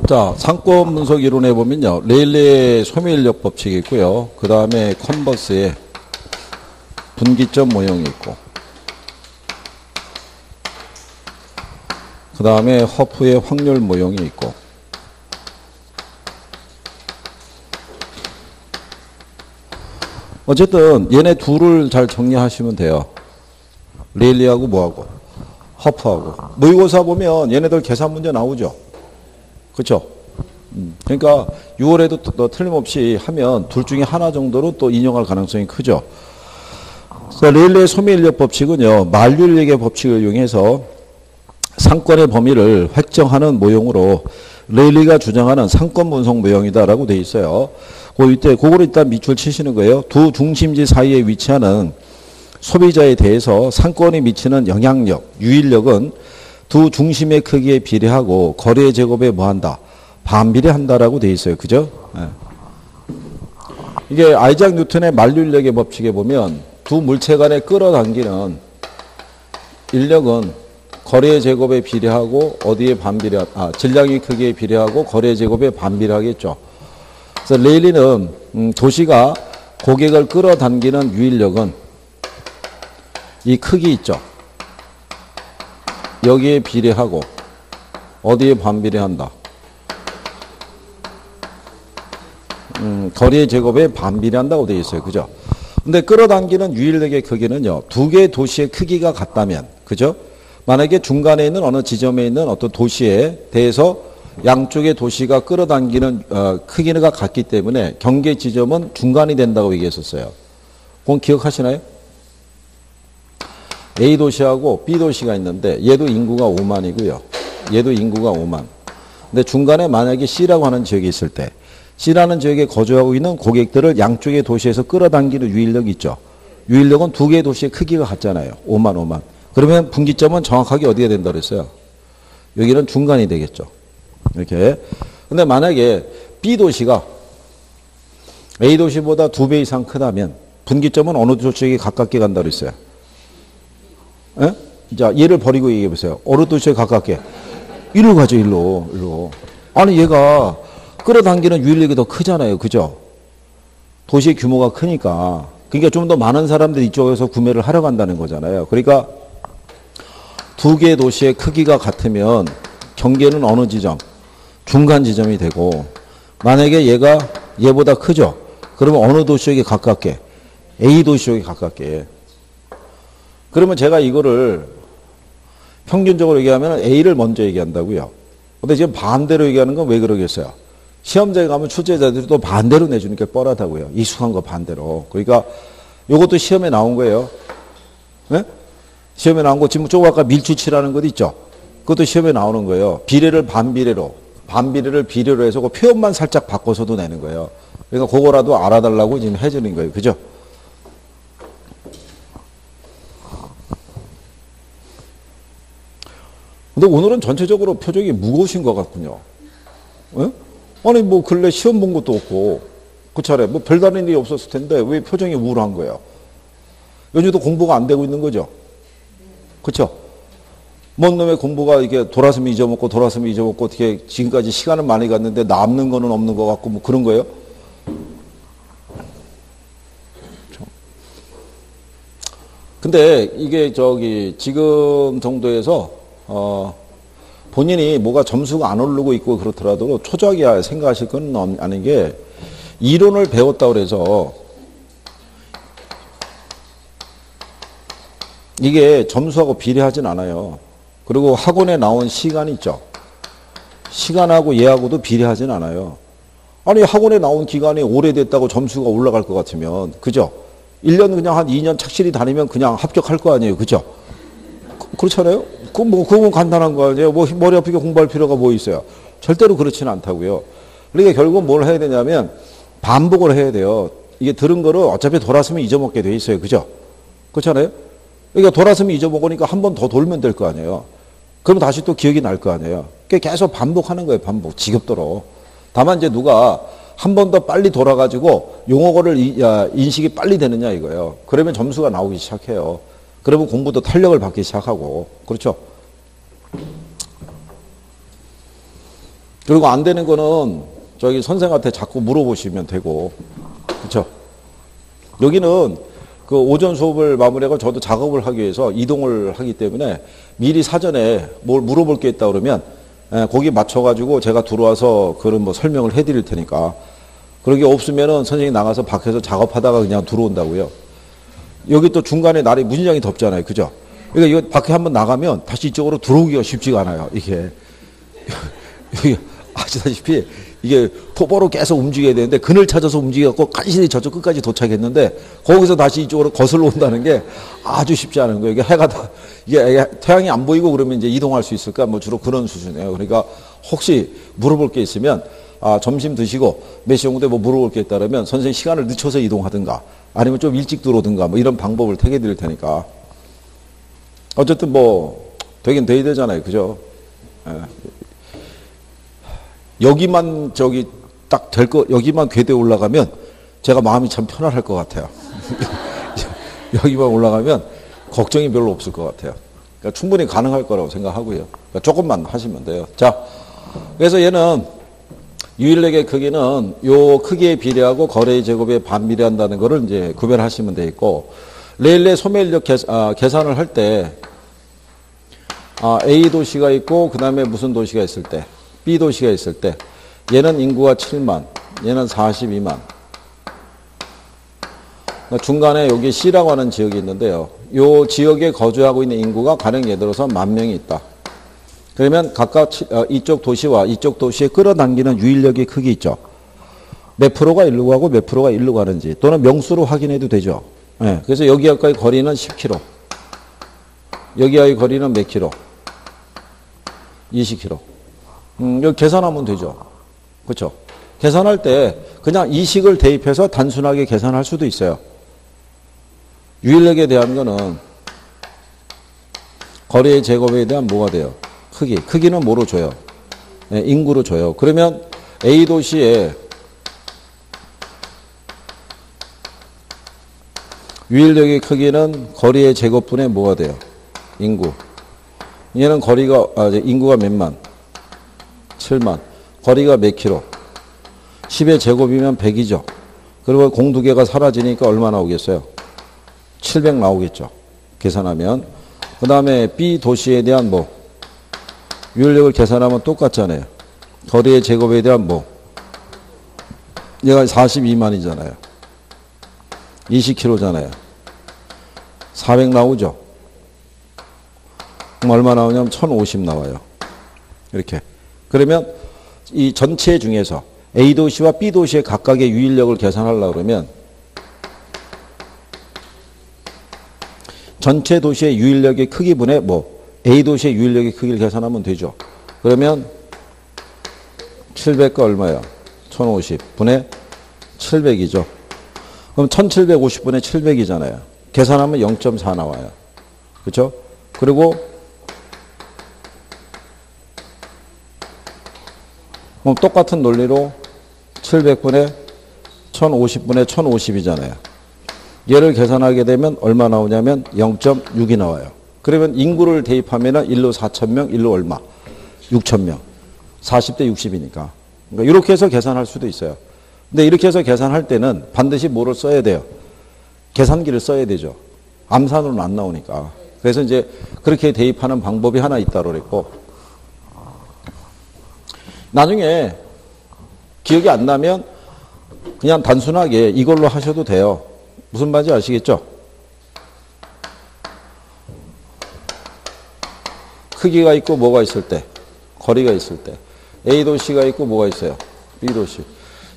자, 상권 분석 이론에 보면요. 레일리의 소멸인력 법칙이 있고요. 그 다음에 컨버스의 분기점 모형이 있고, 그 다음에 허프의 확률 모형이 있고, 어쨌든 얘네 둘을 잘 정리하시면 돼요. 레일리하고 뭐하고? 허프하고. 모의고사 보면 얘네들 계산 문제 나오죠. 그렇죠? 그러니까 6월에도 틀림없이 하면 둘 중에 하나 정도로 또 인용할 가능성이 크죠. 레일리의 소멸인력 법칙은요. 만류인력의 법칙을 이용해서 상권의 범위를 획정하는 모형으로 레일리가 주장하는 상권 분석 모형이다라고 되어 있어요. 그거를 일단 밑줄 치시는 거예요. 두 중심지 사이에 위치하는 소비자에 대해서 상권이 미치는 영향력, 유인력은 두 중심의 크기에 비례하고 거래 제곱에 뭐한다? 반비례한다라고 되어 있어요. 그죠? 네. 이게 아이작 뉴턴의 만류인력의 법칙에 보면 두 물체 간에 끌어당기는 인력은 거래 제곱에 비례하고 어디에 질량의 크기에 비례하고 거래 제곱에 반비례하겠죠. 그래서 레일리는 도시가 고객을 끌어당기는 유인력은 이 크기 있죠. 여기에 비례하고 어디에 반비례한다. 거리의 제곱에 반비례한다고 되어 있어요. 그죠? 근데 끌어당기는 유인력의 크기는요. 두 개의 도시의 크기가 같다면, 그죠? 만약에 중간에 있는 어느 지점에 있는 어떤 도시에 대해서 양쪽의 도시가 끌어당기는 크기가 같기 때문에 경계 지점은 중간이 된다고 얘기했었어요. 그건 기억하시나요? A 도시하고 B 도시가 있는데 얘도 인구가 5만이고요. 얘도 인구가 5만. 근데 중간에 만약에 C라고 하는 지역이 있을 때 C라는 지역에 거주하고 있는 고객들을 양쪽의 도시에서 끌어당기는 유인력이 있죠. 유인력은 두 개의 도시의 크기가 같잖아요. 5만. 그러면 분기점은 정확하게 어디가 된다 그랬어요? 여기는 중간이 되겠죠. 이렇게. 근데 만약에 B 도시가 A 도시보다 2배 이상 크다면 분기점은 어느 도시에게 가깝게 간다 그랬어요? 에? 자, 얘를 버리고 얘기해 보세요. 어느 도시에 가깝게? 일로 가죠, 일로. 아니, 얘가 끌어당기는 유인력이 더 크잖아요. 그죠? 도시의 규모가 크니까. 그러니까 좀 더 많은 사람들이 이쪽에서 구매를 하러 간다는 거잖아요. 그러니까 두 개의 도시의 크기가 같으면 경계는 어느 지점? 중간 지점이 되고, 만약에 얘가 얘보다 크죠? 그러면 어느 도시에게 가깝게? A 도시에게 가깝게. 그러면 제가 이거를 평균적으로 얘기하면 A를 먼저 얘기한다고요. 근데 지금 반대로 얘기하는 건 왜 그러겠어요? 시험장에 가면 출제자들이 또 반대로 내주는 게 뻔하다고요. 익숙한 거 반대로. 그러니까 이것도 시험에 나온 거예요. 네? 시험에 나온 거 지금 조금 아까 밀추치라는 것 있죠? 그것도 시험에 나오는 거예요. 비례를 반비례를 비례로 해서 그 표현만 살짝 바꿔서도 내는 거예요. 그러니까 그거라도 알아달라고 지금 해주는 거예요. 그죠? 근데 오늘은 전체적으로 표정이 무거우신 것 같군요. 에? 아니, 뭐, 근래 시험 본 것도 없고, 그 차례, 뭐, 별다른 일이 없었을 텐데, 왜 표정이 우울한 거예요? 요즘도 공부가 안 되고 있는 거죠? 그쵸? 뭔 놈의 공부가 이게 돌아서면 잊어먹고, 어떻게 지금까지 시간을 많이 갔는데 남는 거는 없는 것 같고, 뭐 그런 거예요? 근데 이게 지금 정도에서, 본인이 뭐가 점수가 안 오르고 있고 그렇더라도 초작이야 생각하실 건 아닌 게 이론을 배웠다고 그래서 이게 점수하고 비례하진 않아요. 그리고 학원에 나온 시간 있죠. 시간하고 얘하고도 비례하진 않아요. 아니 학원에 나온 기간이 오래됐다고 점수가 올라갈 것 같으면 그죠? 1년 그냥 한 2년 착실히 다니면 그냥 합격할 거 아니에요. 그죠? 그렇잖아요? 그건 간단한 거 아니에요? 뭐, 머리 아프게 공부할 필요가 뭐 있어요? 절대로 그렇지는 않다고요. 그러니까 결국은 뭘 해야 되냐면, 반복을 해야 돼요. 이게 들은 거를 어차피 돌아서면 잊어먹게 돼 있어요. 그죠? 그렇잖아요? 그러니까 돌아서면 잊어먹으니까 한 번 더 돌면 될 거 아니에요? 그럼 다시 또 기억이 날 거 아니에요? 그러니까 계속 반복하는 거예요. 반복. 지겹도록. 다만 이제 누가 한 번 더 빨리 돌아가지고 용어를 인식이 빨리 되느냐 이거예요. 그러면 점수가 나오기 시작해요. 그러면 공부도 탄력을 받기 시작하고. 그렇죠? 그리고 안 되는 거는 저기 선생한테 자꾸 물어보시면 되고, 그렇죠? 여기는 그 오전 수업을 마무리하고 저도 작업을 하기 위해서 이동을 하기 때문에 미리 사전에 뭘 물어볼 게 있다 그러면 거기 맞춰가지고 제가 들어와서 그런 뭐 설명을 해드릴 테니까 그런 게 없으면은 선생님이 나가서 밖에서 작업하다가 그냥 들어온다고요. 여기 또 중간에 날이 무진장이 덥잖아요. 그죠? 그러니까 이거 밖에 한번 나가면 다시 이쪽으로 들어오기가 쉽지가 않아요. 이게. 여기 아시다시피 이게 포보로 계속 움직여야 되는데 그늘 찾아서 움직여갖고 간신히 저쪽 끝까지 도착했는데 거기서 다시 이쪽으로 거슬러 온다는 게 아주 쉽지 않은 거예요. 이게 해가 다, 이게 태양이 안 보이고 그러면 이제 이동할 수 있을까? 뭐 주로 그런 수준이에요. 그러니까 혹시 물어볼 게 있으면 점심 드시고 몇 시 정도에 뭐 물어볼 게 있다면 선생님 시간을 늦춰서 이동하든가 아니면 좀 일찍 들어오든가 뭐 이런 방법을 택해 드릴 테니까 어쨌든 뭐 되긴 돼야 되잖아요. 그죠? 예. 여기만 저기 딱 될 거, 여기만 궤도에 올라가면 제가 마음이 참 편안할 것 같아요. 여기만 올라가면 걱정이 별로 없을 것 같아요. 그러니까 충분히 가능할 거라고 생각하고요. 그러니까 조금만 하시면 돼요. 자, 그래서 얘는 유일력의 크기는 요 크기에 비례하고 거래의 제곱에 반비례한다는 거를 이제 구별하시면 돼 있고, 레일의 소매인력 계산을 할 때, A 도시가 있고, 그 다음에 무슨 도시가 있을 때, B 도시가 있을 때, 얘는 인구가 7만, 얘는 42만. 중간에 여기 C라고 하는 지역이 있는데요. 이 지역에 거주하고 있는 인구가 가령 예를 들어서 10,000명이 있다. 그러면 각각 이쪽 도시와 이쪽 도시에 끌어당기는 유인력의 크기 있죠. 몇 프로가 일로 가고 몇 프로가 일로 가는지 또는 명수로 확인해도 되죠. 네, 그래서 여기와의 거리는 10km. 여기와의 거리는 몇 킬로? 20km. 여기 계산하면 되죠. 그렇죠? 계산할 때 그냥 이 식을 대입해서 단순하게 계산할 수도 있어요. 유인력에 대한 거는 거리의 제곱에 대한 뭐가 돼요? 크기. 크기는 뭐로 줘요? 네, 인구로 줘요. 그러면 A 도시에 유인력의 크기는 거리의 제곱분의 뭐가 돼요? 인구. 얘는 거리가, 인구가 몇만? 7만. 거리가 몇 킬로? 10의 제곱이면 100이죠. 그리고 공 두 개가 사라지니까 얼마 나오겠어요? 700 나오겠죠. 계산하면. 그 다음에 B 도시에 대한 뭐? 유인력을 계산하면 똑같잖아요. 거리의 제곱에 대한 뭐? 얘가 42만이잖아요. 20km잖아요. 400 나오죠. 그럼 얼마 나오냐면 1050 나와요. 이렇게. 그러면 이 전체 중에서 A 도시와 B 도시의 각각의 유인력을 계산하려고 그러면 전체 도시의 유인력의 크기분의 뭐 A 도시의 유인력의 크기를 계산하면 되죠. 그러면 700가 얼마야? 1050 분의 700이죠. 그럼 1750분의 700이잖아요. 계산하면 0.4 나와요. 그렇죠? 그리고 그럼 똑같은 논리로 700분의 1050분의 1050이잖아요. 얘를 계산하게 되면 얼마 나오냐면 0.6이 나와요. 그러면 인구를 대입하면 1로 4,000명, 1로 얼마? 6,000명. 40대 60이니까. 그러니까 이렇게 해서 계산할 수도 있어요. 근데 이렇게 해서 계산할 때는 반드시 뭐를 써야 돼요? 계산기를 써야 되죠. 암산으로는 안 나오니까. 그래서 이제 그렇게 대입하는 방법이 하나 있다고 그랬고, 나중에 기억이 안 나면 그냥 단순하게 이걸로 하셔도 돼요. 무슨 말인지 아시겠죠? 크기가 있고 뭐가 있을 때, 거리가 있을 때, A 도시가 있고 뭐가 있어요? B 도시.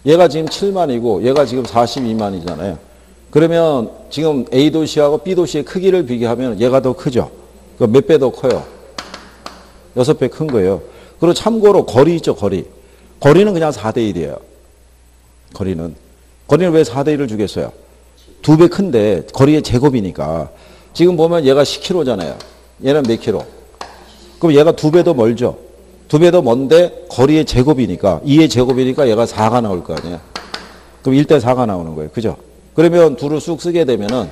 얘가 지금 7만이고 얘가 지금 42만이잖아요. 그러면 지금 A 도시하고 B 도시의 크기를 비교하면 얘가 더 크죠? 몇 배 더 커요? 6배 큰 거예요. 그리고 참고로 거리 있죠, 거리. 거리는 그냥 4대 1이에요. 거리는 왜 4대 1을 주겠어요? 2배 큰데 거리의 제곱이니까. 지금 보면 얘가 10km잖아요. 얘는 몇 킬로? 그럼 얘가 2배 더 멀죠? 2배 더 먼데 거리의 제곱이니까 2의 제곱이니까 얘가 4가 나올 거 아니에요. 그럼 1대 4가 나오는 거예요. 그죠? 그러면 둘을 쑥 쓰게 되면은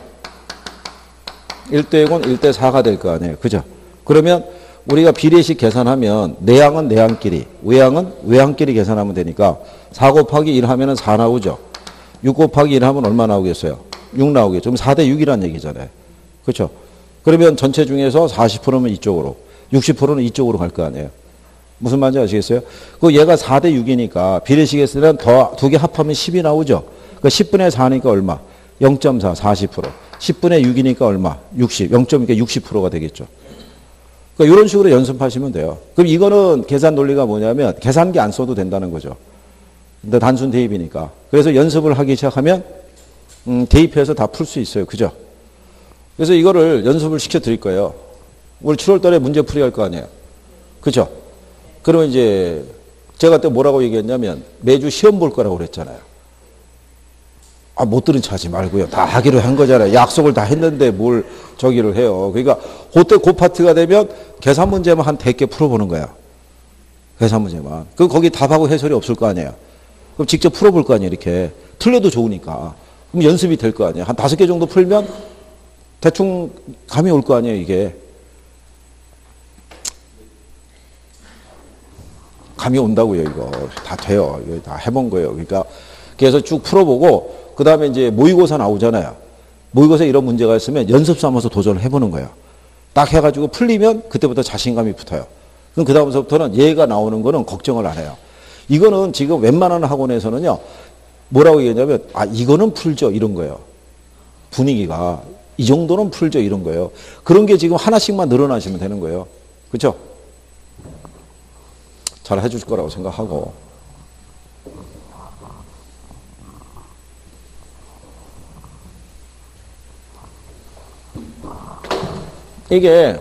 1대 6은 1대 4가 될 거 아니에요. 그죠? 그러면 우리가 비례식 계산하면 내항은 내항끼리, 외항은 외항끼리 계산하면 되니까 4 곱하기 1 하면 4 나오죠. 6 곱하기 1 하면 얼마 나오겠어요? 6 나오겠죠. 그럼 4대 6이라는 얘기잖아요. 그렇죠? 그러면 전체 중에서 40%면 이쪽으로, 60%는 이쪽으로 갈 거 아니에요. 무슨 말인지 아시겠어요? 그 얘가 4대 6이니까 비례식에 쓰면 더 두 개 합하면 10이 나오죠. 그러니까 10분의 4니까 얼마? 0.4, 40%. 10분의 6이니까 얼마? 60. 0.2니까 60%가 되겠죠. 그러니까 이런 식으로 연습하시면 돼요. 그럼 이거는 계산 논리가 뭐냐면 계산기 안 써도 된다는 거죠. 근데 단순 대입이니까. 그래서 연습을 하기 시작하면 대입해서 다 풀 수 있어요. 그죠? 그래서 이거를 연습을 시켜 드릴 거예요. 우리 7월 달에 문제풀이 할 거 아니에요. 그죠? 그러면 이제 제가 또 뭐라고 얘기했냐면 매주 시험 볼 거라고 그랬잖아요. 아, 못 들은 체 하지 말고요. 다 하기로 한 거잖아요. 약속을 다 했는데 뭘 저기를 해요. 그러니까 그때 그 파트가 되면 계산 문제만 한 100개 풀어보는 거야. 계산 문제만. 그럼 거기 답하고 해설이 없을 거 아니에요. 그럼 직접 풀어볼 거 아니에요. 이렇게. 틀려도 좋으니까. 그럼 연습이 될 거 아니에요. 한 5개 정도 풀면 대충 감이 올 거 아니에요. 이게. 감이 온다고요. 이거. 다 돼요. 이거 다 해본 거예요. 그러니까 그래서 쭉 풀어보고 그 다음에 이제 모의고사 나오잖아요. 모의고사에 이런 문제가 있으면 연습 삼아서 도전을 해보는 거예요. 딱 해가지고 풀리면 그때부터 자신감이 붙어요. 그럼 그 다음서부터는 얘가 나오는 거는 걱정을 안 해요. 이거는 지금 웬만한 학원에서는요. 뭐라고 얘기하냐면 아 이거는 풀죠 이런 거예요. 분위기가 이 정도는 풀죠 이런 거예요. 그런 게 지금 하나씩만 늘어나시면 되는 거예요. 그렇죠? 잘 해줄 거라고 생각하고 이게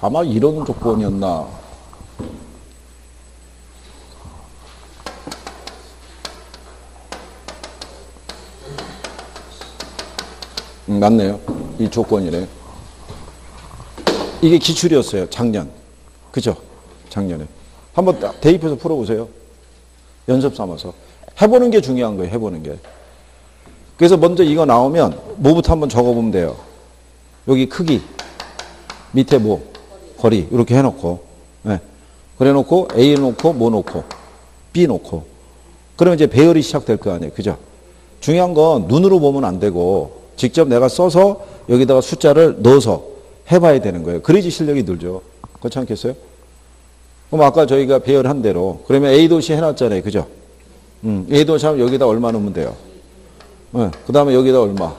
아마 이런 조건이었나. 맞네요. 이 조건이네. 이게 기출이었어요. 작년. 그죠? 작년에. 한번 대입해서 풀어보세요. 연습 삼아서. 해보는 게 중요한 거예요. 해보는 게. 그래서 먼저 이거 나오면 뭐부터 한번 적어보면 돼요. 여기 크기. 밑에 뭐. 거리. 이렇게 해놓고. 네. 그래 놓고 A 놓고 뭐 놓고 B 놓고. 그러면 이제 배열이 시작될 거 아니에요. 그죠? 중요한 건 눈으로 보면 안 되고 직접 내가 써서 여기다가 숫자를 넣어서 해봐야 되는 거예요. 그래야지 실력이 늘죠. 그렇지 않겠어요? 그럼 아까 저희가 배열한 대로 그러면 A도시 해놨잖아요. 그죠? A도시 하면 여기다 얼마 넣으면 돼요? 네. 그 다음에 여기다 얼마?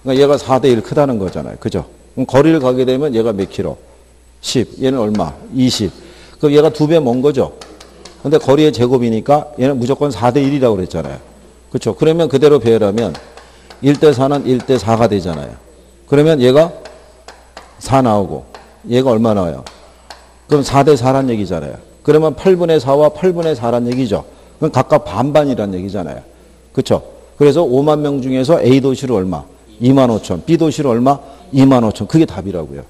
그러니까 얘가 4대 1 크다는 거잖아요. 그죠? 그럼 거리를 가게 되면 얘가 몇 킬로? 10. 얘는 얼마? 20. 그럼 얘가 2배 먼 거죠? 근데 거리의 제곱이니까 얘는 무조건 4대 1이라고 그랬잖아요. 그렇죠? 그러면 그대로 배열하면 1대 4는 1대 4가 되잖아요. 그러면 얘가 4 나오고 얘가 얼마 나와요? 그럼 4대 4란 얘기잖아요. 그러면 8분의 4와 8분의 4란 얘기죠. 그럼 각각 반반이란 얘기잖아요. 그렇죠? 그래서 5만 명 중에서 A 도시로 얼마? 2만 5천. B 도시로 얼마? 2만 5천. 그게 답이라고요.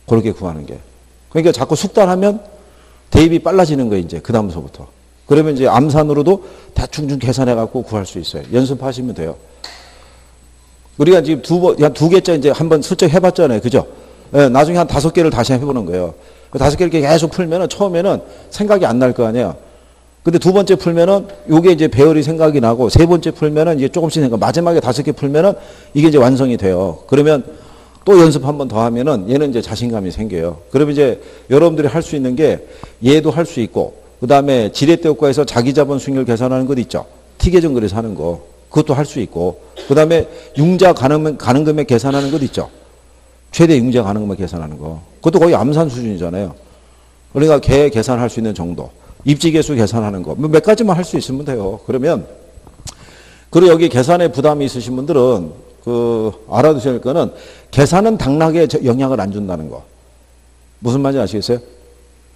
그렇게 구하는 게. 그러니까 자꾸 숙달하면 대입이 빨라지는 거예요. 이제 그 다음서부터. 그러면 이제 암산으로도 대충 좀 계산해 갖고 구할 수 있어요. 연습하시면 돼요. 우리가 지금 두 개째 이제 한번 슬쩍 해봤잖아요. 그죠? 예, 나중에 한 5개를 다시 해보는 거예요. 5개를 이렇게 계속 풀면은 처음에는 생각이 안 날 거 아니에요. 근데 두 번째 풀면은 요게 이제 배열이 생각이 나고 세 번째 풀면은 이제 조금씩 생각, 마지막에 5개 풀면은 이게 이제 완성이 돼요. 그러면 또 연습 한 번 더 하면은 얘는 이제 자신감이 생겨요. 그러면 이제 여러분들이 할 수 있는 게 얘도 할 수 있고 그 다음에 지렛대 효과에서 자기 자본 수익률 계산하는 것 있죠. T계정 그래서 하는 거. 그것도 할 수 있고 그 다음에 융자 가능금액 계산하는 것 있죠. 최대 융자 가능금액 계산하는 거. 그것도 거의 암산 수준이잖아요. 그러니까 개 계산할 수 있는 정도. 입지계수 계산하는 거. 몇 가지만 할 수 있으면 돼요. 그러면 그리고 여기 계산에 부담이 있으신 분들은 알아두셔야 할 거는 계산은 당락에 영향을 안 준다는 거. 무슨 말인지 아시겠어요?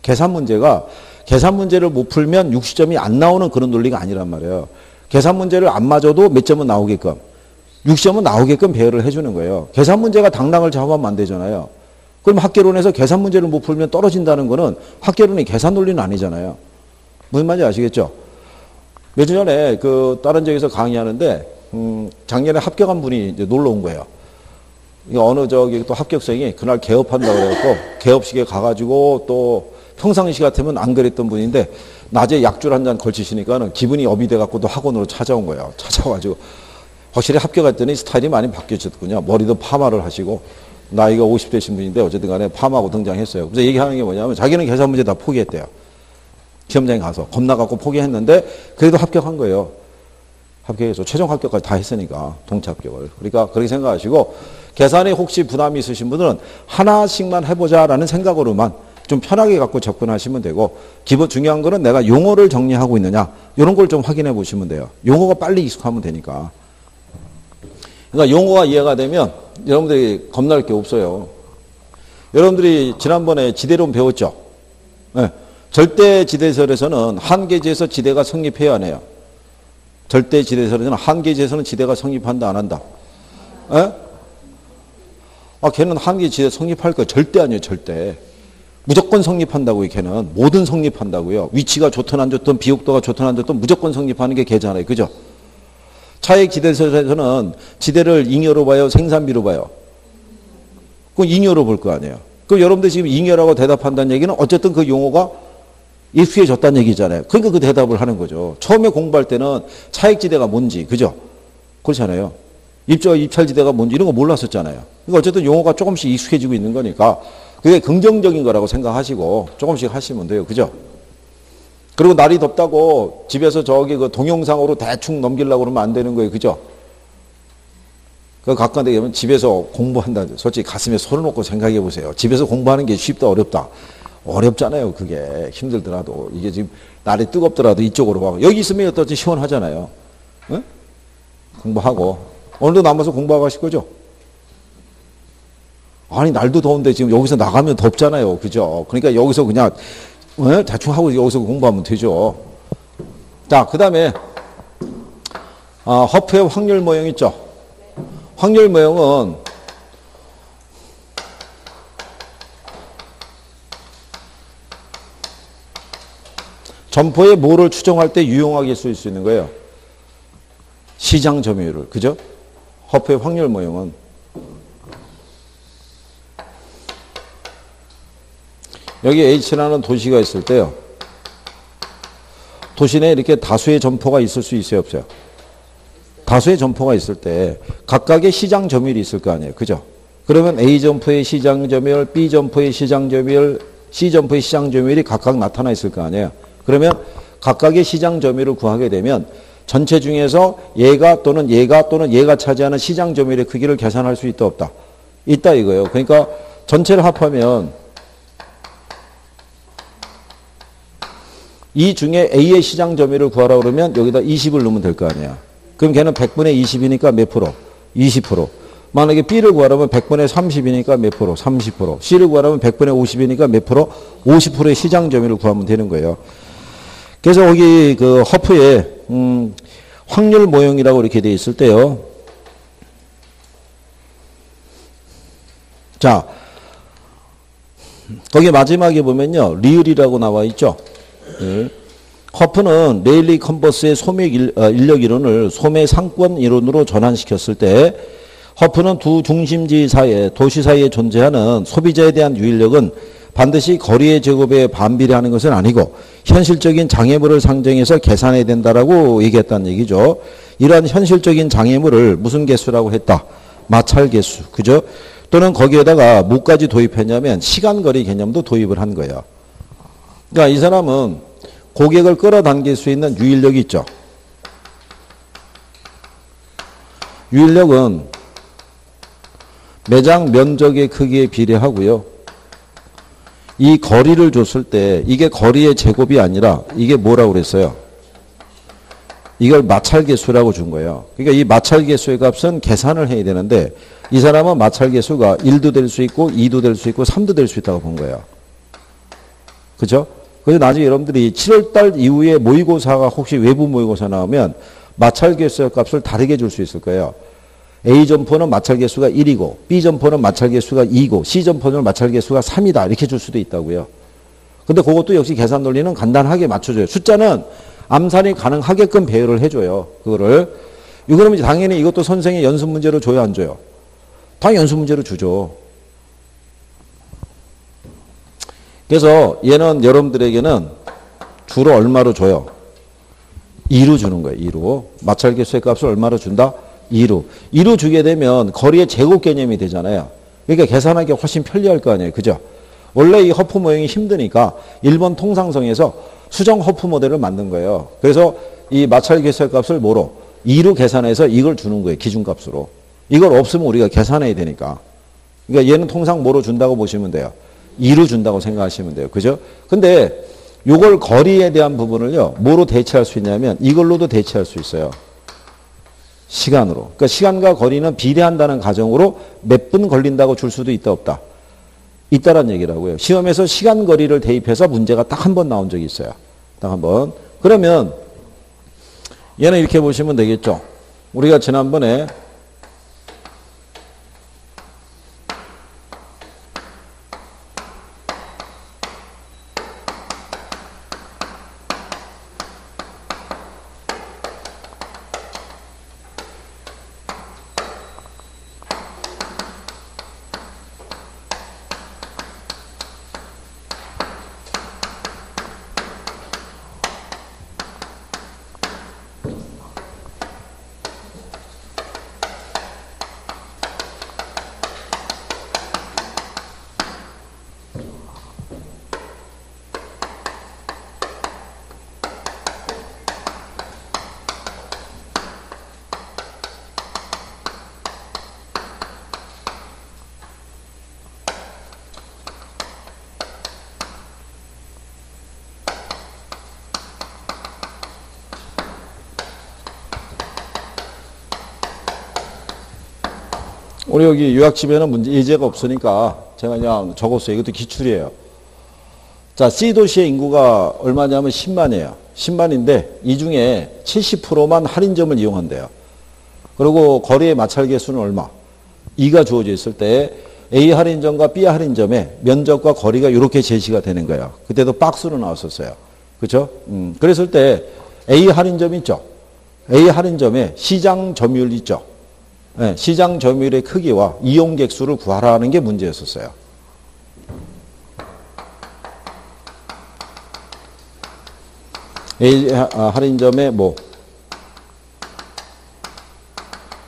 계산 문제가 계산 문제를 못 풀면 60점이 안 나오는 그런 논리가 아니란 말이에요. 계산 문제를 안 맞아도 몇 점은 나오게끔 60점은 나오게끔 배열을 해주는 거예요. 계산 문제가 당락을 잡으면 안 되잖아요. 그럼 학계론에서 계산 문제를 못 풀면 떨어진다는 거는 학계론이 계산 논리는 아니잖아요. 무슨 말인지 아시겠죠? 며칠 전에 그 다른 지역에서 강의하는데 작년에 합격한 분이 이제 놀러 온 거예요. 어느 저기 또 합격생이 그날 개업한다고 그래갖고 개업식에 가가지고 또 평상시 같으면 안 그랬던 분인데 낮에 약줄 한 잔 걸치시니까는 기분이 업이 돼갖고 또 학원으로 찾아온 거예요. 찾아와가지고 확실히 합격했더니 스타일이 많이 바뀌었거든요. 머리도 파마를 하시고 나이가 50대신 분인데 어쨌든 간에 파마하고 등장했어요. 그래서 얘기하는 게 뭐냐면 자기는 계산 문제 다 포기했대요. 시험장에 가서 겁나갖고 포기했는데 그래도 합격한 거예요. 합격해서 최종 합격까지 다 했으니까 동체 합격을. 그러니까 그렇게 생각하시고 계산에 혹시 부담이 있으신 분들은 하나씩만 해보자라는 생각으로만 좀 편하게 갖고 접근하시면 되고 기본 중요한 거는 내가 용어를 정리하고 있느냐 이런 걸 좀 확인해 보시면 돼요. 용어가 빨리 익숙하면 되니까. 그러니까 용어가 이해가 되면 여러분들이 겁날 게 없어요. 여러분들이 지난번에 지대론 배웠죠? 네. 절대 지대설에서는 한계지에서 지대가 성립해야 하네요. 절대 지대설에서는 한계지에서는 지대가 성립한다 안 한다? 에? 아, 걔는 한계지대 성립할 거 절대 아니에요. 절대. 무조건 성립한다고요. 걔는. 뭐든 성립한다고요. 위치가 좋든 안 좋든 비옥도가 좋든 안 좋든 무조건 성립하는 게 걔잖아요. 그죠? 차액 지대설에서는 지대를 잉여로 봐요. 생산비로 봐요. 그건 잉여로 볼 거 아니에요. 그럼 여러분들 지금 잉여라고 대답한다는 얘기는 어쨌든 그 용어가 익숙해졌다는 얘기잖아요. 그러니까 그 대답을 하는 거죠. 처음에 공부할 때는 차액지대가 뭔지, 그죠? 그렇잖아요. 입찰지대가 뭔지 이런 거 몰랐었잖아요. 그러니까 어쨌든 용어가 조금씩 익숙해지고 있는 거니까 그게 긍정적인 거라고 생각하시고 조금씩 하시면 돼요. 그죠? 그리고 날이 덥다고 집에서 저기 그 동영상으로 대충 넘기려고 그러면 안 되는 거예요. 그죠? 그 가까운데 가면 집에서 공부한다. 솔직히 가슴에 손을 놓고 생각해 보세요. 집에서 공부하는 게 쉽다, 어렵다? 어렵잖아요. 그게 힘들더라도 이게 지금 날이 뜨겁더라도 이쪽으로 가. 여기 있으면 어떨지 시원하잖아요. 응? 공부하고 오늘도 남아서 공부하고 하실 거죠? 아니 날도 더운데 지금 여기서 나가면 덥잖아요. 그죠? 그러니까 여기서 그냥 대충 하고 여기서 공부하면 되죠. 자, 그 다음에 허프의 확률 모형 있죠? 확률 모형은 점포의 뭐를 추정할 때 유용하게 쓸 수 있는 거예요? 시장 점유율을. 그죠? 허프의 확률 모형은 여기 H라는 도시가 있을 때요. 도시 내에 이렇게 다수의 점포가 있을 수 있어요, 없어요? 다수의 점포가 있을 때 각각의 시장 점유율이 있을 거 아니에요. 그죠? 그러면 A 점포의 시장 점유율, B 점포의 시장 점유율, C 점포의 시장 점유율이 각각 나타나 있을 거 아니에요. 그러면 각각의 시장 점유율을 구하게 되면 전체 중에서 얘가 또는 얘가 차지하는 시장 점유율의 크기를 계산할 수 있다 없다? 있다 이거예요. 그러니까 전체를 합하면 이 중에 A의 시장 점유율을 구하라 그러면 여기다 20을 넣으면 될 거 아니야. 그럼 걔는 100분의 20이니까 몇 프로? 20%. 만약에 B를 구하라면 100분의 30이니까 몇 프로? 30%. C를 구하라면 100분의 50이니까 몇 프로? 50%의 시장 점유율을 구하면 되는 거예요. 그래서 거기 그 허프에 확률 모형이라고 이렇게 돼 있을 때요. 자, 거기 마지막에 보면요. 리을이라고 나와 있죠. 네. 허프는 레일리 컨버스의 소매 인력 이론을 소매 상권 이론으로 전환시켰을 때 허프는 두 중심지 사이에 도시 사이에 존재하는 소비자에 대한 유인력은 반드시 거리의 제곱에 반비례하는 것은 아니고 현실적인 장애물을 상정해서 계산해야 된다라고 얘기했다는 얘기죠. 이러한 현실적인 장애물을 무슨 개수라고 했다? 마찰 개수. 그죠? 또는 거기에다가 뭐까지 도입했냐면 시간거리 개념도 도입을 한 거예요. 그러니까 이 사람은 고객을 끌어당길 수 있는 유인력이 있죠. 유인력은 매장 면적의 크기에 비례하고요. 이 거리를 줬을 때 이게 거리의 제곱이 아니라 이게 뭐라고 그랬어요? 이걸 마찰계수라고 준 거예요. 그러니까 이 마찰계수의 값은 계산을 해야 되는데 이 사람은 마찰계수가 1도 될 수 있고 2도 될 수 있고 3도 될 수 있다고 본 거예요. 그죠? 그래서 나중에 여러분들이 7월달 이후에 모의고사가 혹시 외부 모의고사 나오면 마찰 개수의 값을 다르게 줄 수 있을 거예요. A 점포는 마찰 개수가 1이고 B 점포는 마찰 개수가 2고 C 점포는 마찰 개수가 3이다. 이렇게 줄 수도 있다고요. 근데 그것도 역시 계산 논리는 간단하게 맞춰줘요. 숫자는 암산이 가능하게끔 배열을 해줘요. 그거를. 그러면 당연히 이것도 선생이 연습 문제로 줘요, 안 줘요? 당연히 연습 문제로 주죠. 그래서 얘는 여러분들에게는 주로 얼마로 줘요? 2로 주는 거예요. 2로. 마찰 개수의 값을 얼마로 준다? 2로. 2로 주게 되면 거리의 제곱 개념이 되잖아요. 그러니까 계산하기 훨씬 편리할 거 아니에요. 그죠? 원래 이 허프 모형이 힘드니까 일본 통상성에서 수정 허프 모델을 만든 거예요. 그래서 이 마찰 개수의 값을 뭐로? 2로 계산해서 이걸 주는 거예요. 기준값으로. 이걸 없으면 우리가 계산해야 되니까. 그러니까 얘는 통상 뭐로 준다고 보시면 돼요. 2로 준다고 생각하시면 돼요. 그죠? 근데 요걸 거리에 대한 부분을요. 뭐로 대체할 수 있냐면 이걸로도 대체할 수 있어요. 시간으로. 그러니까 시간과 거리는 비례한다는 가정으로 몇 분 걸린다고 줄 수도 있다 없다. 있다란 얘기라고요. 시험에서 시간 거리를 대입해서 문제가 딱 한 번 나온 적이 있어요. 딱 한 번. 그러면 얘는 이렇게 보시면 되겠죠. 우리가 지난번에 우리 여기 요약집에는 문제 예제가 없으니까 제가 그냥 적었어요. 이것도 기출이에요. 자, C도시의 인구가 얼마냐면 10만이에요. 10만인데 이 중에 70%만 할인점을 이용한대요. 그리고 거리의 마찰 개수는 얼마? 2가 주어져 있을 때 A 할인점과 B 할인점의 면적과 거리가 이렇게 제시가 되는 거예요. 그때도 박스로 나왔었어요. 그렇죠? 그랬을 때 A 할인점 있죠? A 할인점에 시장 점유율 있죠? 네, 시장 점유율의 크기와 이용객 수를 구하라는 게 문제였었어요. A 할인점의 뭐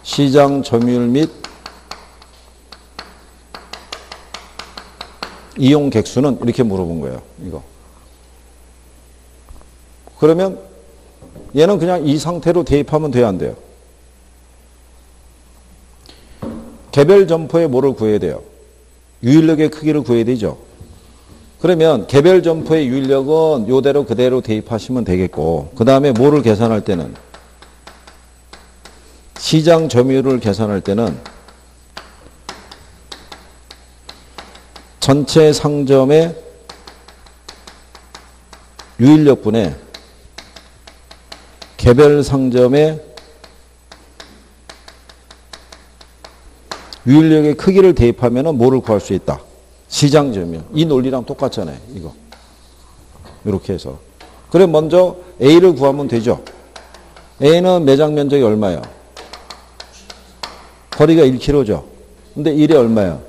시장 점유율 및 이용객 수는 이렇게 물어본 거예요. 이거. 그러면 얘는 그냥 이 상태로 대입하면 돼요, 안 돼요? 개별 점포의 뭐를 구해야 돼요? 유인력의 크기를 구해야 되죠. 그러면 개별 점포의 유인력은 요대로 그대로 대입하시면 되겠고, 그 다음에 뭐를 계산할 때는 시장 점유율을 계산할 때는 전체 상점의 유인력분의 개별 상점의 유인력의 크기를 대입하면 뭐를 구할 수 있다? 시장 점유율. 이 논리랑 똑같잖아요. 이거. 이렇게 해서. 그래 먼저 A를 구하면 되죠. A는 매장 면적이 얼마예요? 거리가 1km죠. 근데 1이 얼마예요?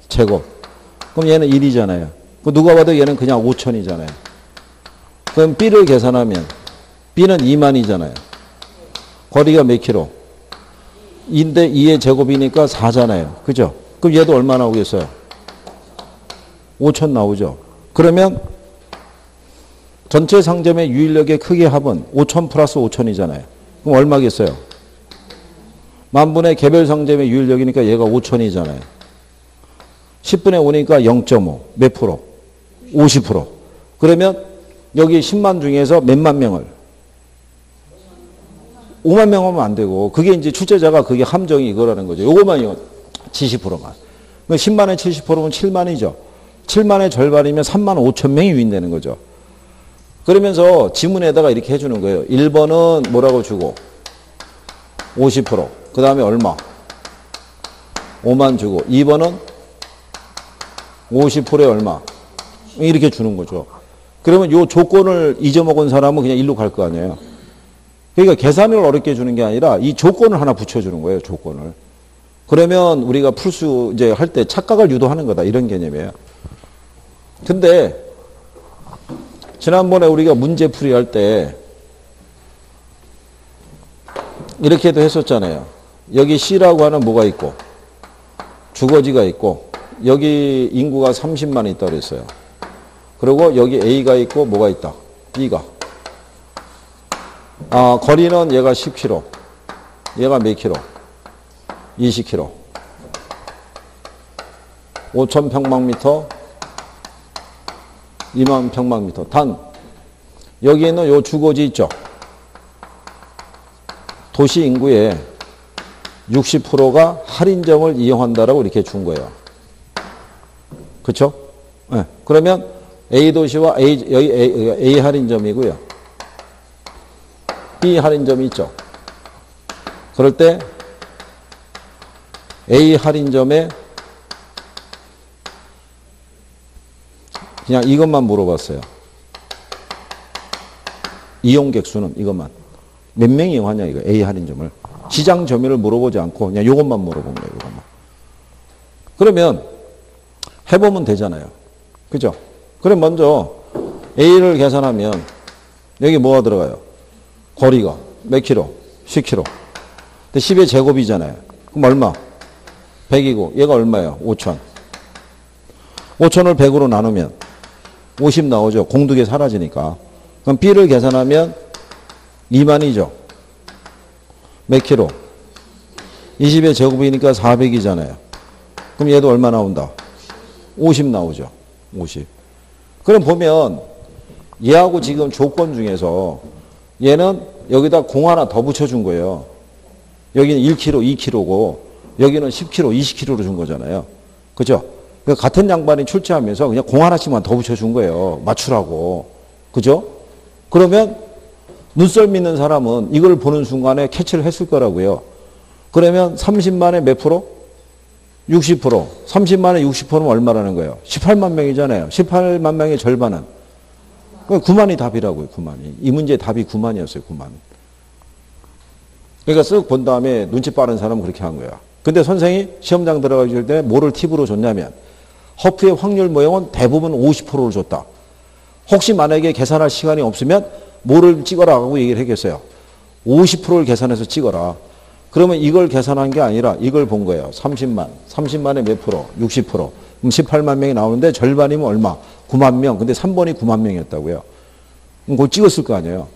제곱. 그럼 얘는 1이잖아요. 누가 봐도 얘는 그냥 5천이잖아요. 그럼 B를 계산하면 B는 2만이잖아요. 거리가 몇 킬로? 2인데 2의 제곱이니까 4잖아요. 그죠? 그럼 얘도 얼마 나오겠어요? 5천 나오죠. 그러면 전체 상점의 유인력의 크기 합은 5천 플러스 5천이잖아요. 그럼 얼마겠어요? 만분의 개별 상점의 유인력이니까 얘가 5천이잖아요. 10분의 5니까 0.5. 몇 프로? 50%. 그러면 여기 10만 중에서 몇만 명을? 5만 명 하면 안 되고, 그게 이제 출제자가 그게 함정이 이거라는 거죠. 요거만요. 70%만. 10만에 70%면 7만이죠. 7만의 절반이면 3만 5천 명이 유인되는 거죠. 그러면서 지문에다가 이렇게 해주는 거예요. 1번은 뭐라고 주고 50%. 그 다음에 얼마? 5만 주고 2번은 50%에 얼마? 이렇게 주는 거죠. 그러면 요 조건을 잊어먹은 사람은 그냥 일로 갈 거 아니에요. 그러니까 계산을 어렵게 주는 게 아니라 이 조건을 하나 붙여주는 거예요. 조건을. 그러면 우리가 풀수 이제 할 때 착각을 유도하는 거다. 이런 개념이에요. 근데 지난번에 우리가 문제풀이 할 때 이렇게도 했었잖아요. 여기 C라고 하는 뭐가 있고 주거지가 있고 여기 인구가 30만 있다 그랬어요. 그리고 여기 A가 있고 뭐가 있다. B가. 거리는 얘가 10km. 얘가 몇 킬로? 20km. 5천 평방미터, 2만 평방미터. 단 여기 있는 요 주거지 있죠. 도시 인구의 60%가 할인점을 이용한다라고 이렇게 준 거예요. 그렇죠? 네. 그러면 A 도시와 여기 A 할인점이고요. B 할인점이 있죠. 그럴 때 A 할인점에 그냥 이것만 물어봤어요. 이용객 수는 이것만. 몇 명이 이용하냐 이거 A 할인점을. 시장 점유를 물어보지 않고 그냥 이것만 물어본 거예요. 이것만. 그러면 해보면 되잖아요. 그죠? 그럼 먼저 A를 계산하면 여기 뭐가 들어가요? 거리가 몇 킬로? 10킬로. 근데 10의 제곱이잖아요. 그럼 얼마? 100이고 얘가 얼마예요? 5천. 5천을 100으로 나누면 50 나오죠. 공두개 사라지니까. 그럼 B를 계산하면 2만이죠. 몇 킬로? 20의 제곱이니까 400이잖아요. 그럼 얘도 얼마 나온다? 50 나오죠. 50. 그럼 보면 얘하고 지금 조건 중에서 얘는 여기다 공 하나 더 붙여준 거예요. 여기는 1kg, 2kg고 여기는 10kg, 20kg로 준 거잖아요. 그죠? 그러니까 같은 양반이 출제하면서 그냥 공 하나씩만 더 붙여준 거예요. 맞추라고. 그죠? 그러면 눈썰 믿는 사람은 이걸 보는 순간에 캐치를 했을 거라고요. 그러면 30만에 몇 프로? 60%. 30만에 60%는 얼마라는 거예요? 18만 명이잖아요. 18만 명의 절반은. 9만이 답이라고요. 9만이. 이 문제의 답이 9만이었어요. 9만. 그러니까 쓱 본 다음에 눈치 빠른 사람은 그렇게 한 거야. 근데 선생이 시험장 들어가기 전에 뭐를 팁으로 줬냐면 허프의 확률 모형은 대부분 50%를 줬다. 혹시 만약에 계산할 시간이 없으면 뭐를 찍어라 하고 얘기를 했겠어요. 50%를 계산해서 찍어라. 그러면 이걸 계산한 게 아니라 이걸 본 거예요. 30만. 30만에 몇 프로? 60%. 그럼 18만 명이 나오는데 절반이면 얼마? 9만 명. 근데 3번이 9만 명이었다고요. 그럼 그걸 찍었을 거 아니에요.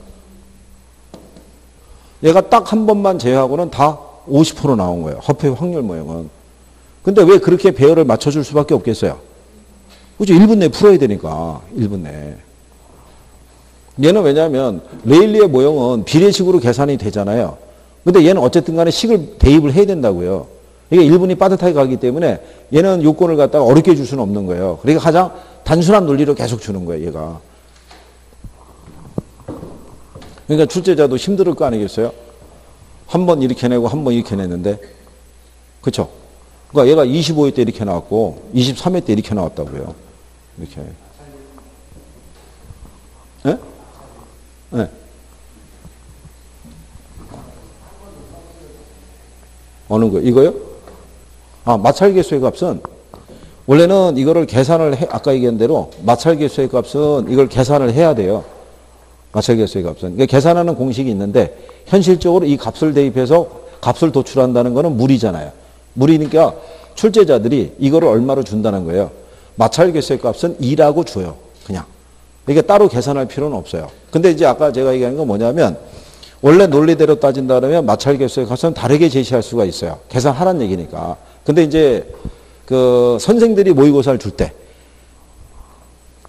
얘가 딱 한 번만 제외하고는 다 50% 나온 거예요. 허프의 확률 모형은. 근데 왜 그렇게 배열을 맞춰줄 수밖에 없겠어요? 그죠? 1분 내에 풀어야 되니까. 1분 내에. 얘는 왜냐하면 레일리의 모형은 비례식으로 계산이 되잖아요. 근데 얘는 어쨌든 간에 식을 대입을 해야 된다고요. 이게 1분이 빠듯하게 가기 때문에 얘는 요건을 갖다가 어렵게 줄 수는 없는 거예요. 그러니까 가장 단순한 논리로 계속 주는 거예요. 얘가. 그러니까 출제자도 힘들 거 아니겠어요? 한 번 이렇게 내고 한 번 이렇게 냈는데. 그렇죠? 그러니까 얘가 25회 때 이렇게 나왔고 23회 때 이렇게 나왔다고요. 이렇게. 예? 네. 어느 거? 이거요? 마찰계수의 값은 원래는 이거를 계산을 아까 얘기한 대로 마찰계수의 값은 이걸 계산을 해야 돼요. 마찰계수의 값은. 그러니까 계산하는 공식이 있는데 현실적으로 이 값을 대입해서 값을 도출한다는 거는 무리잖아요. 무리니까 출제자들이 이거를 얼마로 준다는 거예요. 마찰계수의 값은 2라고 줘요. 그냥. 그러니까 따로 계산할 필요는 없어요. 근데 이제 아까 제가 얘기한 건 뭐냐면 원래 논리대로 따진다 그러면 마찰계수의 값은 다르게 제시할 수가 있어요. 계산하라는 얘기니까. 근데 이제 그 선생들이 모의고사를 줄 때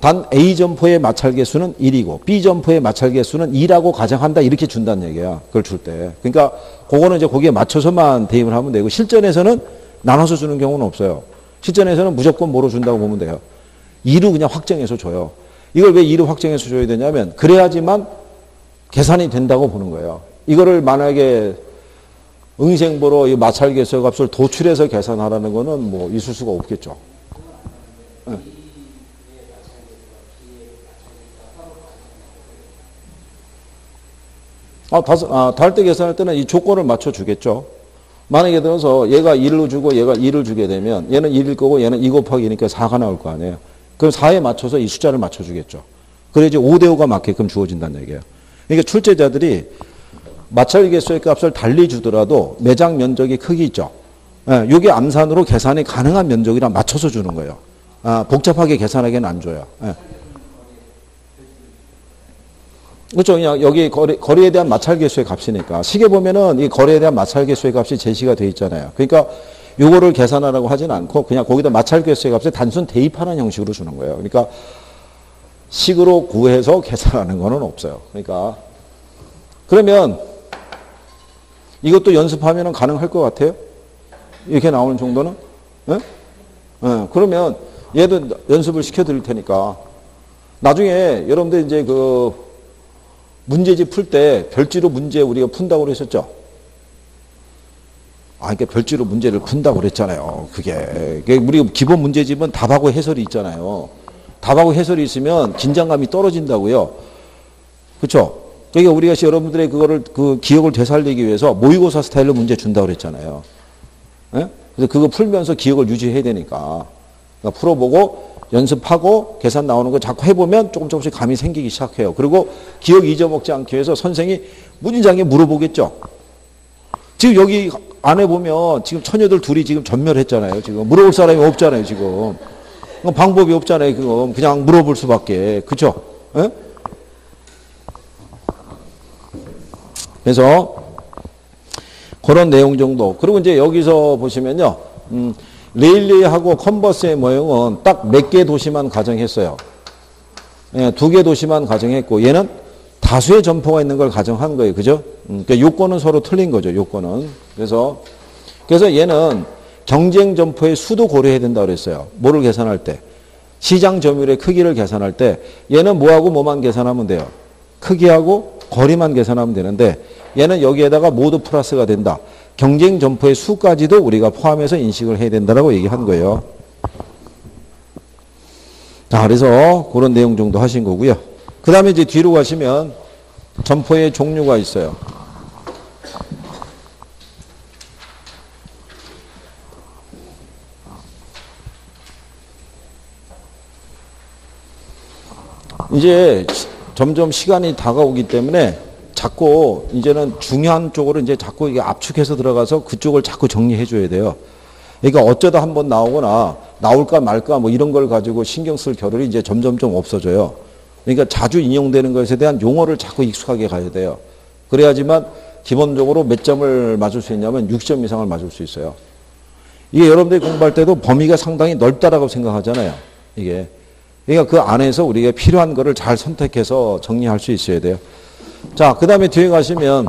단 A 점포의 마찰계수는 1이고 B 점포의 마찰계수는 2라고 가정한다 이렇게 준다는 얘기야. 그걸 줄 때. 그러니까 그거는 이제 거기에 맞춰서만 대입을 하면 되고 실전에서는 나눠서 주는 경우는 없어요. 실전에서는 무조건 뭐로 준다고 보면 돼요. 2로 그냥 확정해서 줘요. 이걸 왜 2로 확정해서 줘야 되냐면 그래야지만 계산이 된다고 보는 거예요. 이거를 만약에 응생보로 이 마찰계수의 값을 도출해서 계산하라는 거는 뭐 있을 수가 없겠죠. 네. 다할 때 계산할 때는 이 조건을 맞춰주겠죠. 만약에 들어서 얘가 1로 주고 얘가 2를 주게 되면 얘는 1일 거고 얘는 2 곱하기 2니까 4가 나올 거 아니에요. 그럼 4에 맞춰서 이 숫자를 맞춰주겠죠. 그래야지 5대5가 맞게끔 주어진다는 얘기예요. 그러니까 출제자들이 마찰계수의 값을 달리 주더라도 매장 면적의 크기 있죠. 이게 암산으로 계산이 가능한 면적이랑 맞춰서 주는 거예요. 복잡하게 계산하기는 안 줘요. 예. 그렇죠. 그냥 여기 거리에 대한 마찰계수의 값이니까. 식에 보면은 이 거리에 대한 마찰계수의 값이 제시가 돼 있잖아요. 그러니까 요거를 계산하라고 하진 않고 그냥 거기다 마찰계수의 값을 단순 대입하는 형식으로 주는 거예요. 그러니까 식으로 구해서 계산하는 거는 없어요. 그러니까 그러면 이것도 연습하면 가능할 것 같아요? 이렇게 나오는 정도는? 네? 네. 그러면 얘도 연습을 시켜드릴 테니까 나중에 여러분들 이제 그 문제집 풀 때 별지로 문제 우리가 푼다고 그랬었죠? 그러니까 별지로 문제를 푼다고 그랬잖아요. 그게 우리 기본 문제집은 답하고 해설이 있잖아요. 답하고 해설이 있으면 긴장감이 떨어진다고요. 그렇죠? 그러니까 우리가 여러분들의 그거를 그 기억을 되살리기 위해서 모의고사 스타일로 문제 준다고 그랬잖아요. 예? 그래서 그거 풀면서 기억을 유지해야 되니까. 그러니까 풀어보고 연습하고 계산 나오는 거 자꾸 해보면 조금씩 감이 생기기 시작해요. 그리고 기억 잊어먹지 않기 위해서 선생이 문장에 물어보겠죠. 지금 여기 안에 보면 지금 처녀들 둘이 지금 전멸했잖아요. 지금 물어볼 사람이 없잖아요. 지금 방법이 없잖아요. 지금 그냥 물어볼 수밖에. 그렇죠? 예? 그래서 그런 내용 정도. 그리고 이제 여기서 보시면요. 레일리하고 컨버스의 모형은 딱 몇 개 도시만 가정했어요. 예, 2개 도시만 가정했고 얘는 다수의 점포가 있는 걸 가정한 거예요. 그죠? 그러니까 요건은 서로 틀린 거죠. 요건은. 그래서 얘는 경쟁 점포의 수도 고려해야 된다고 그랬어요. 뭐를 계산할 때? 시장 점유율의 크기를 계산할 때 얘는 뭐하고 뭐만 계산하면 돼요? 크기하고 거리만 계산하면 되는데 얘는 여기에다가 모두 플러스가 된다. 경쟁 점포의 수까지도 우리가 포함해서 인식을 해야 된다라고 얘기한 거예요. 자, 그래서 그런 내용 정도 하신 거고요. 그 다음에 이제 뒤로 가시면 점포의 종류가 있어요. 이제 점점 시간이 다가오기 때문에 자꾸 이제는 중요한 쪽으로 이제 자꾸 이게 압축해서 들어가서 그쪽을 자꾸 정리해 줘야 돼요. 그러니까 어쩌다 한번 나오거나 나올까 말까 뭐 이런 걸 가지고 신경 쓸 겨를이 이제 점점 좀 없어져요. 그러니까 자주 인용되는 것에 대한 용어를 자꾸 익숙하게 가야 돼요. 그래야지만 기본적으로 몇 점을 맞을 수 있냐면 6점 이상을 맞을 수 있어요. 이게 여러분들이 공부할 때도 범위가 상당히 넓다라고 생각하잖아요. 이게. 그러니까 그 안에서 우리가 필요한 거를 잘 선택해서 정리할 수 있어야 돼요. 자, 그 다음에 뒤에 가시면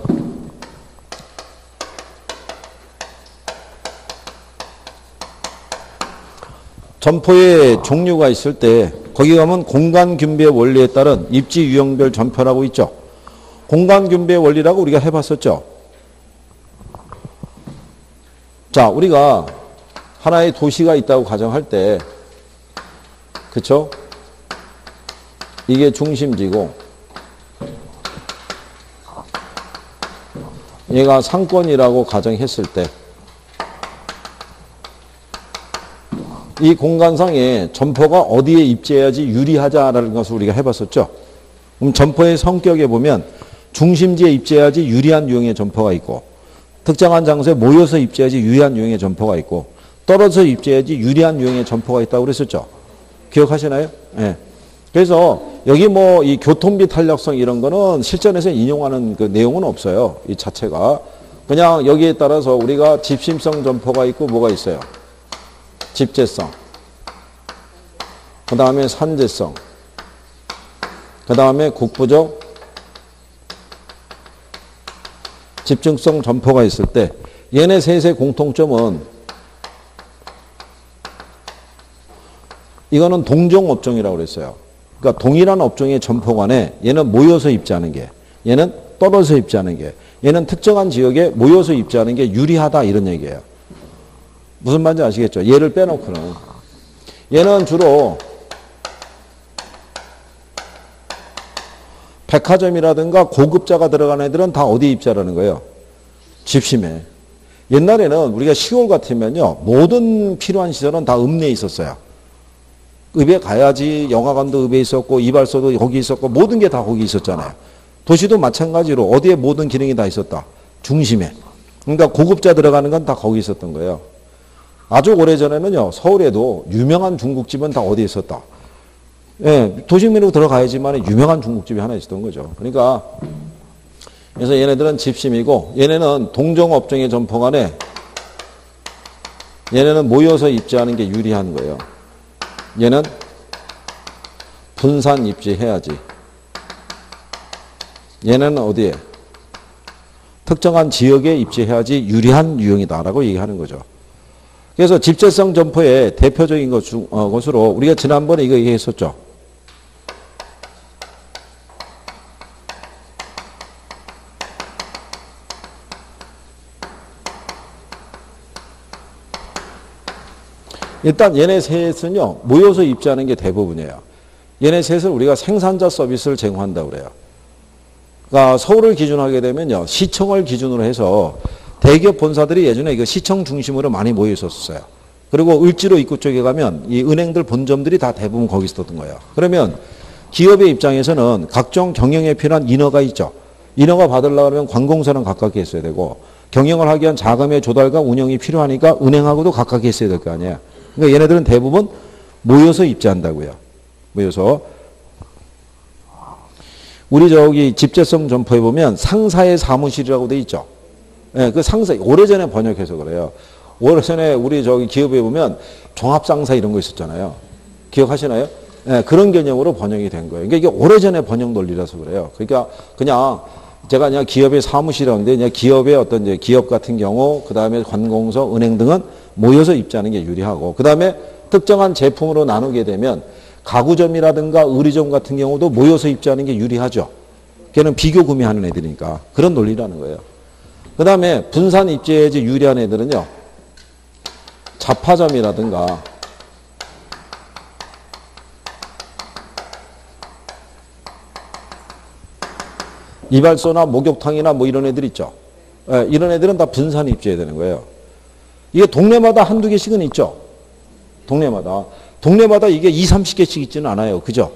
점포의 종류가 있을 때 거기 가면 공간균배의 원리에 따른 입지 유형별 점표라고 있죠. 공간균배의 원리라고 우리가 해봤었죠. 자, 우리가 하나의 도시가 있다고 가정할 때 그쵸? 이게 중심지고 얘가 상권이라고 가정했을 때 이 공간상에 점포가 어디에 입지해야지 유리하자라는 것을 우리가 해봤었죠. 그럼 점포의 성격에 보면 중심지에 입지해야지 유리한 유형의 점포가 있고 특정한 장소에 모여서 입지해야지 유리한 유형의 점포가 있고 떨어져서 입지해야지 유리한 유형의 점포가 있다고 그랬었죠. 기억하시나요? 네. 그래서 여기 뭐 이 교통비 탄력성 이런 거는 실전에서 인용하는 그 내용은 없어요. 이 자체가. 그냥 여기에 따라서 우리가 집심성 점포가 있고 뭐가 있어요? 집재성. 그 다음에 산재성. 그 다음에 국부적 집중성 점포가 있을 때 얘네 셋의 공통점은 이거는 동종업종이라고 그랬어요. 그러니까 동일한 업종의 점포간에 얘는 모여서 입지하는 게, 얘는 떨어져 입지하는 게, 얘는 특정한 지역에 모여서 입지하는 게 유리하다 이런 얘기예요. 무슨 말인지 아시겠죠? 얘를 빼놓고는. 얘는 주로 백화점이라든가 고급자가 들어간 애들은 다 어디 입지하라는 거예요? 집심에. 옛날에는 우리가 시골 같으면요, 모든 필요한 시설은 다 읍내에 있었어요. 읍에 가야지 영화관도 읍에 있었고 이발소도 거기 있었고 모든 게 다 거기 있었잖아요. 도시도 마찬가지로 어디에 모든 기능이 다 있었다. 중심에. 그러니까 고급자 들어가는 건 다 거기 있었던 거예요. 아주 오래전에는요, 서울에도 유명한 중국집은 다 어디에 있었다. 예, 도심으로 들어가야지만 유명한 중국집이 하나 있었던 거죠. 그러니까 그래서 얘네들은 집심이고 얘네는 동종업종의 점포간에 얘네는 모여서 입지하는 게 유리한 거예요. 얘는 분산 입지해야지. 얘는 어디에? 특정한 지역에 입지해야지 유리한 유형이다라고 얘기하는 거죠. 그래서 집재성 점포의 대표적인 것으로 우리가 지난번에 이거 얘기했었죠. 일단 얘네 셋은요, 모여서 입지하는 게 대부분이에요. 얘네 셋은 우리가 생산자 서비스를 제공한다고 그래요. 그러니까 서울을 기준으로 하게 되면요, 시청을 기준으로 해서 대기업 본사들이 예전에 이거 시청 중심으로 많이 모여 있었어요. 그리고 을지로 입구 쪽에 가면 이 은행들 본점들이 다 대부분 거기 있었던 거예요. 그러면 기업의 입장에서는 각종 경영에 필요한 인허가 있죠. 인허가 받으려고 하면 관공서랑 가깝게 있어야 되고, 경영을 하기 위한 자금의 조달과 운영이 필요하니까 은행하고도 가깝게 있어야 될 거 아니에요. 그러니까 얘네들은 대부분 모여서 입지한다고요. 모여서. 우리 저기 집재성 점포에 보면 상사의 사무실이라고 돼 있죠. 예, 그 상사, 오래전에 번역해서 그래요. 오래전에 우리 저기 기업에 보면 종합상사 이런 거 있었잖아요. 기억하시나요? 예, 그런 개념으로 번역이 된 거예요. 그러니까 이게 오래전에 번역 논리라서 그래요. 그러니까 그냥 제가 그냥 기업의 사무실이라는데 그냥 기업의 어떤 이제 기업 같은 경우, 그 다음에 관공서, 은행 등은 모여서 입지하는 게 유리하고, 그 다음에 특정한 제품으로 나누게 되면 가구점이라든가 의류점 같은 경우도 모여서 입지하는 게 유리하죠. 걔는 비교 구매하는 애들이니까. 그런 논리라는 거예요. 그 다음에 분산 입지에 유리한 애들은요, 잡화점이라든가 이발소나 목욕탕이나 뭐 이런 애들 있죠. 예, 이런 애들은 다 분산 입지해야 되는 거예요. 이게 동네마다 한두 개씩은 있죠. 동네마다 이게 20, 30개씩 있지는 않아요. 그죠?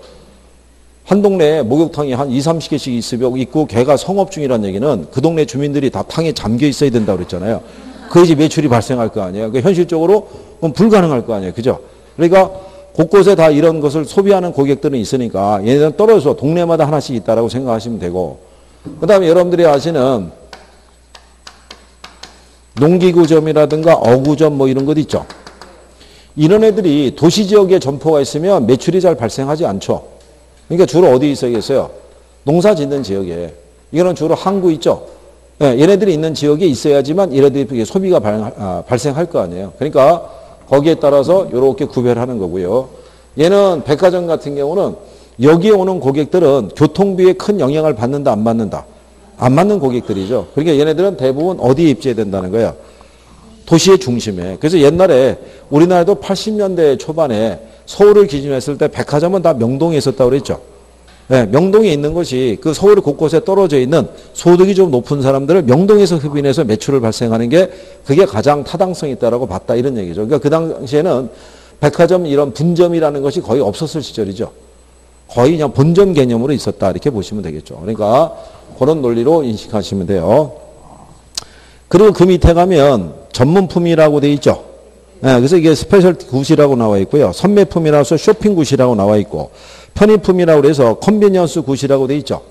한 동네에 목욕탕이 한 20, 30개씩 있고 걔가 성업 중이라는 얘기는 그 동네 주민들이 다 탕에 잠겨 있어야 된다고 그랬잖아요. 그래야지 매출이 발생할 거 아니에요. 그러니까 현실적으로 불가능할 거 아니에요. 그죠? 그러니까 곳곳에 다 이런 것을 소비하는 고객들은 있으니까 얘네들은 떨어져서 동네마다 하나씩 있다라고 생각하시면 되고, 그 다음에 여러분들이 아시는 농기구점이라든가 어구점 뭐 이런 것 있죠. 이런 애들이 도시지역에 점포가 있으면 매출이 잘 발생하지 않죠. 그러니까 주로 어디 있어야겠어요? 농사 짓는 지역에. 이거는 주로 항구 있죠. 예, 얘네들이 있는 지역에 있어야지만 얘네들이 소비가 발생할 거 아니에요. 그러니까 거기에 따라서 이렇게 구별하는 거고요. 얘는 백화점 같은 경우는 여기에 오는 고객들은 교통비에 큰 영향을 받는다, 안 받는다? 안 받는 고객들이죠. 그러니까 얘네들은 대부분 어디에 입지해야 된다는 거예요? 도시의 중심에. 그래서 옛날에 우리나라도 80년대 초반에 서울을 기준으로 했을 때 백화점은 다 명동에 있었다고 그랬죠. 네, 명동에 있는 것이 그 서울 곳곳에 떨어져 있는 소득이 좀 높은 사람들을 명동에서 흡인해서 매출을 발생하는 게 그게 가장 타당성이 있다라고 봤다 이런 얘기죠. 그러니까 그 당시에는 백화점 이런 분점이라는 것이 거의 없었을 시절이죠. 거의 그냥 본점 개념으로 있었다 이렇게 보시면 되겠죠. 그러니까 그런 논리로 인식하시면 돼요. 그리고 그 밑에 가면 전문품이라고 돼 있죠. 네, 그래서 이게 스페셜티 굿이라고 나와 있고요. 선매품이라서 쇼핑 굿이라고 나와 있고, 편의품이라고 해서 컨비니언스 굿이라고 돼 있죠.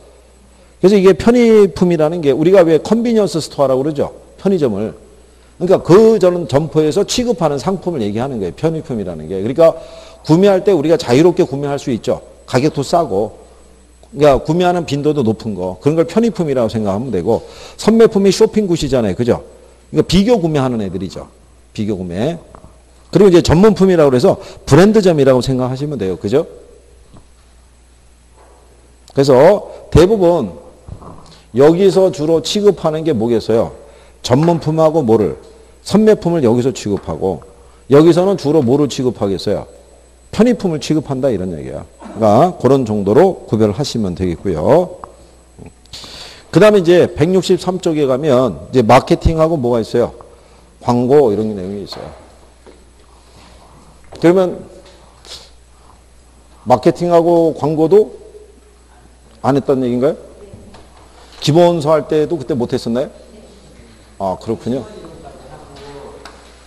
그래서 이게 편의품이라는 게 우리가 왜 컨비니언스 스토어라고 그러죠. 편의점을. 그러니까 그 저는 점포에서 취급하는 상품을 얘기하는 거예요. 편의품이라는 게. 그러니까 구매할 때 우리가 자유롭게 구매할 수 있죠. 가격도 싸고. 그러니까 구매하는 빈도도 높은 거. 그런 걸 편의품이라고 생각하면 되고, 선매품이 쇼핑 굿이잖아요. 그죠? 그러니까 비교 구매하는 애들이죠. 비교 구매. 그리고 이제 전문품이라고 해서 브랜드점이라고 생각하시면 돼요. 그죠? 그래서 대부분 여기서 주로 취급하는 게 뭐겠어요? 전문품하고 뭐를? 선매품을 여기서 취급하고 여기서는 주로 뭐를 취급하겠어요? 편의품을 취급한다 이런 얘기야. 그러니까 그런 정도로 구별을 하시면 되겠고요. 그 다음에 이제 163쪽에 가면 이제 마케팅하고 뭐가 있어요? 광고 이런 내용이 있어요. 그러면 마케팅하고 광고도 안 했다는 얘기인가요? 기본서 할 때도 그때 못 했었나요? 아, 그렇군요.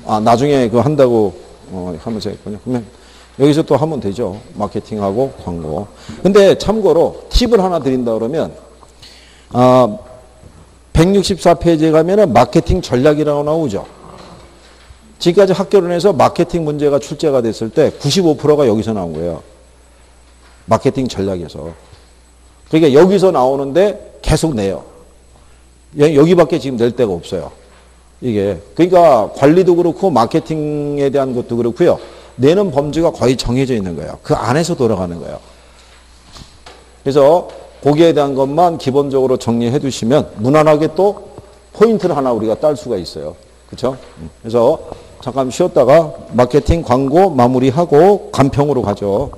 아, 나중에 그거 한다고 하면서 했군요. 그러면 여기서 또 하면 되죠. 마케팅하고 광고. 근데 참고로 팁을 하나 드린다 그러면 164페이지에 가면은 마케팅 전략이라고 나오죠. 지금까지 학교론에서 마케팅 문제가 출제가 됐을 때 95%가 여기서 나온 거예요. 마케팅 전략에서. 그러니까 여기서 나오는데 계속 내요. 여기밖에 지금 낼 데가 없어요. 이게. 그러니까 관리도 그렇고 마케팅에 대한 것도 그렇고요. 내는 범주가 거의 정해져 있는 거예요. 그 안에서 돌아가는 거예요. 그래서 거기에 대한 것만 기본적으로 정리해 두시면 무난하게 또 포인트를 하나 우리가 딸 수가 있어요. 그렇죠? 그래서 잠깐 쉬었다가 마케팅 광고 마무리하고 간평으로 가죠.